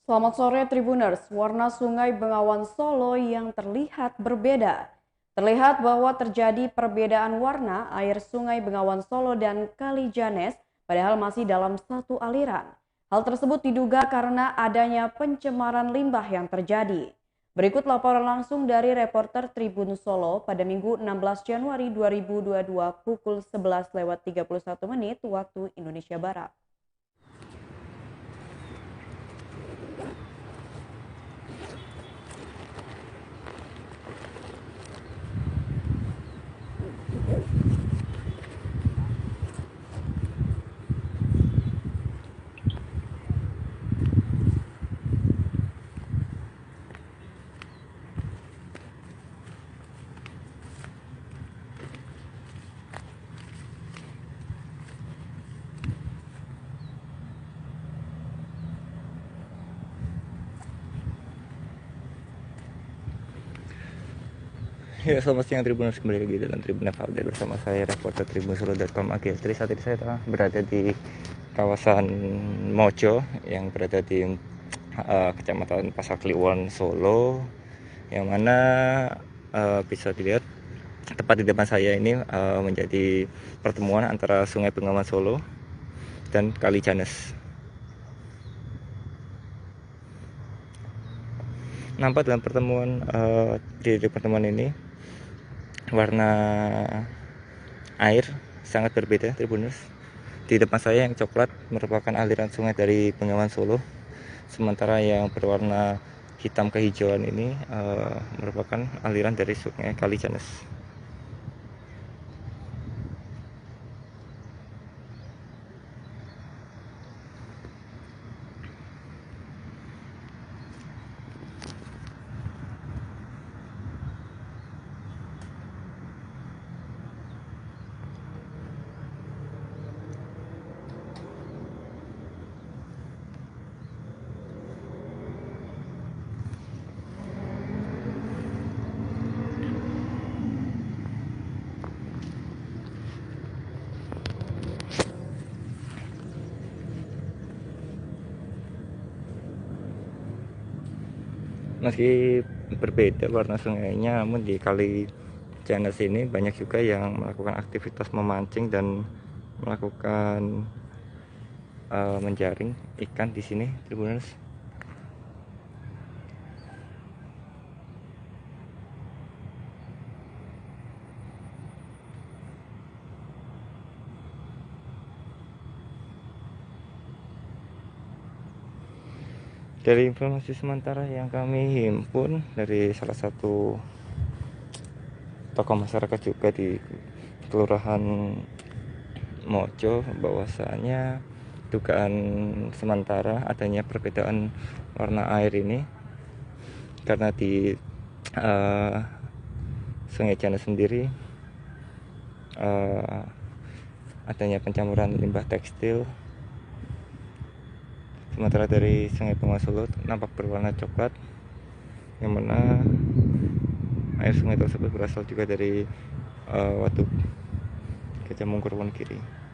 Selamat sore Tribuners, warna Sungai Bengawan Solo yang terlihat berbeda. Terlihat bahwa terjadi perbedaan warna air Sungai Bengawan Solo dan Kali Janes padahal masih dalam satu aliran. Hal tersebut diduga karena adanya pencemaran limbah yang terjadi. Berikut laporan langsung dari reporter Tribun Solo pada Minggu 16 Januari 2022 pukul 11:31 waktu Indonesia Barat. Ya, selamat siang Tribuners, kembali lagi dalam Tribun Update bersama saya reporter Tribunsolo.com Agil. Saat ini saya berada di kawasan Mojo yang berada di Kecamatan Pasar Kliwon, Solo, yang mana bisa dilihat tepat di depan saya ini menjadi pertemuan antara Sungai Bengawan Solo dan Kali Janes. Nampak dalam pertemuan di pertemuan ini warna air sangat berbeda, Tribuners. Di depan saya yang coklat merupakan aliran sungai dari Bengawan Solo, sementara yang berwarna hitam kehijauan ini merupakan aliran dari sungai Kali Janes. Meski berbeda warna sungainya, namun di Kali Janes ini banyak juga yang melakukan aktivitas memancing dan melakukan menjaring ikan di sini, Tribuners. Dari informasi sementara yang kami himpun dari salah satu tokoh masyarakat juga di Kelurahan Mojo, bahwasanya dugaan sementara adanya perbedaan warna air ini karena di Sungai Janes sendiri adanya pencampuran limbah tekstil, sementara dari Sungai Bengawan Solo nampak berwarna coklat, yang mana air sungai tersebut berasal juga dari Waduk Gajah Mungkur Wonogiri.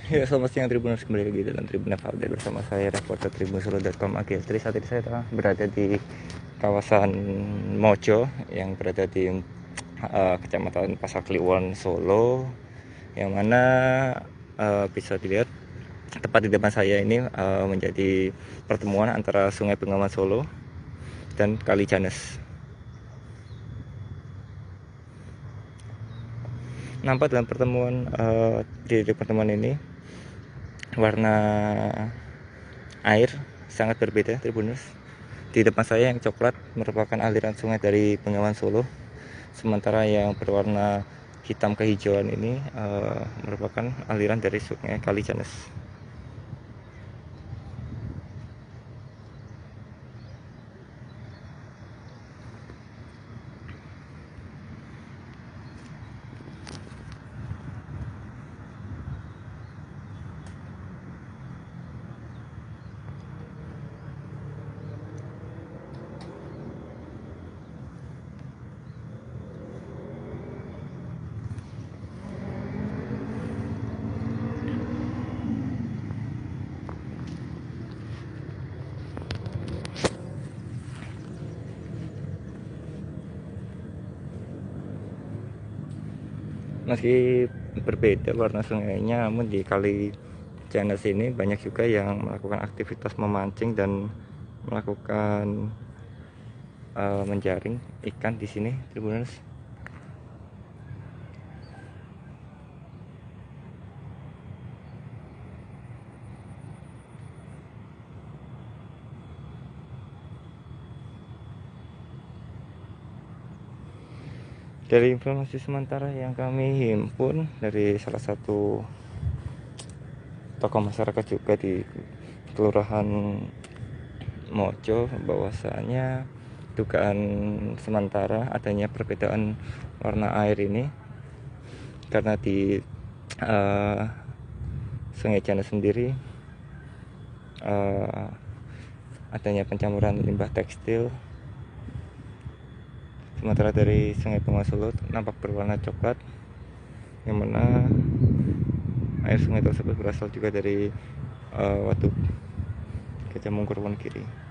Ya, selamat siang Tribuners, kembali lagi dalam Tribun Update bersama saya reporter Tribunsolo.com Agil. Saat ini saya berada di kawasan Mojo yang berada di Kecamatan Pasar Kliwon, Solo, yang mana bisa dilihat tepat di depan saya ini menjadi pertemuan antara Sungai Bengawan Solo dan Kali Janes. Nampak dalam di pertemuan ini warna air sangat berbeda, Tribuners. Di depan saya yang coklat merupakan aliran sungai dari Bengawan Solo, sementara yang berwarna hitam kehijauan ini merupakan aliran dari Sungai Kali Janes. Meski berbeda warna sungainya, namun di Kali Janes ini banyak juga yang melakukan aktivitas memancing dan melakukan menjaring ikan di sini, Tribuners. Dari informasi sementara yang kami himpun dari salah satu tokoh masyarakat juga di Kelurahan Mojo, bahwasanya dugaan sementara adanya perbedaan warna air ini karena di Sungai Janes sendiri adanya pencampuran limbah tekstil, sementara dari Sungai Bengawan Solo nampak berwarna coklat, yang mana air sungai tersebut berasal juga dari Waduk Gajah Mungkur Wonogiri.